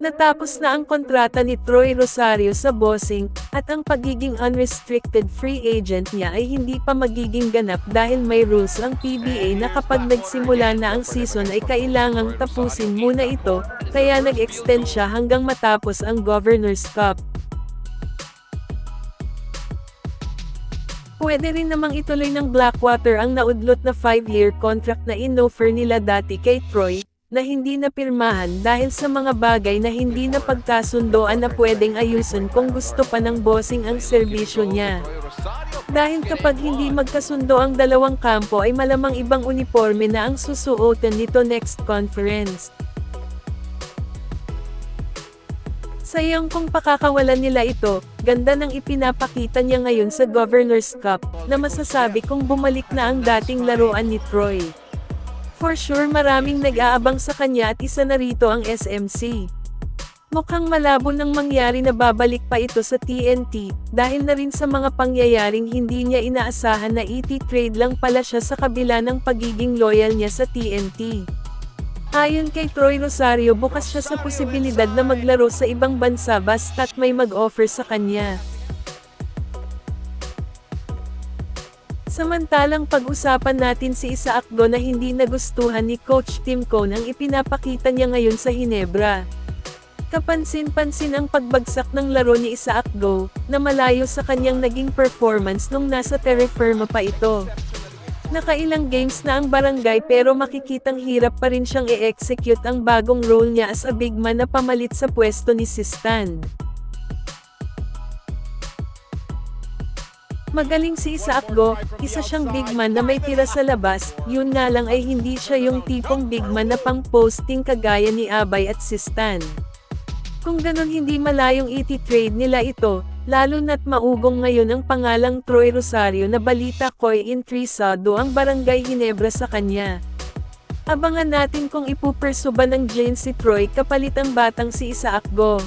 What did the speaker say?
Natapos na ang kontrata ni Troy Rosario sa Bossing, at ang pagiging unrestricted free agent niya ay hindi pa magiging ganap dahil may rules ang PBA na kapag nagsimula na ang season ay kailangang tapusin muna ito, kaya nag-extend siya hanggang matapos ang Governor's Cup. Pwede rin namang ituloy ng Blackwater ang naudlot na 5-year contract na inoffer nila dati kay Troy, na hindi napirmahan dahil sa mga bagay na hindi napagkasundoan na pwedeng ayusin kung gusto pa ng Bossing ang serbisyo niya. Dahil kapag hindi magkasundo ang dalawang kampo ay malamang ibang uniforme na ang susuotin nito next conference. Sayang kung pakakawalan nila ito, ganda ng ipinapakita niya ngayon sa Governor's Cup, na masasabi kung bumalik na ang dating laruan ni Troy. For sure maraming nag-aabang sa kanya at isa na rito ang SMC. Mukhang malabo nang mangyari na babalik pa ito sa TNT, dahil na rin sa mga pangyayaring hindi niya inaasahan na iti-trade lang pala siya sa kabila ng pagiging loyal niya sa TNT. Ayon kay Troy Rosario, bukas siya sa posibilidad na maglaro sa ibang bansa basta't may mag-offer sa kanya. Samantalang pag-usapan natin si Isaac Go na hindi nagustuhan ni Coach Tim Cone ang ipinapakita niya ngayon sa Hinebra. Kapansin-pansin ang pagbagsak ng laro ni Isaac Go, na malayo sa kanyang naging performance nung nasa Terra Firma pa ito. Nakailang games na ang barangay pero makikitang hirap pa rin siyang i-execute ang bagong role niya as a big man na pamalit sa pwesto ni Sistan. Magaling si Isaac Go, isa siyang big man na may tira sa labas, yun nga lang ay hindi siya yung tipong big man na pang-posting kagaya ni Abay at Sistan. Kung ganon hindi malayong iti-trade nila ito, lalo na't maugong ngayon ang pangalang Troy Rosario na balita ko'y intrisado ang Barangay Hinebra sa kanya. Abangan natin kung ipupursu ba ng Jane si Troy kapalit ang batang si Isaac Go.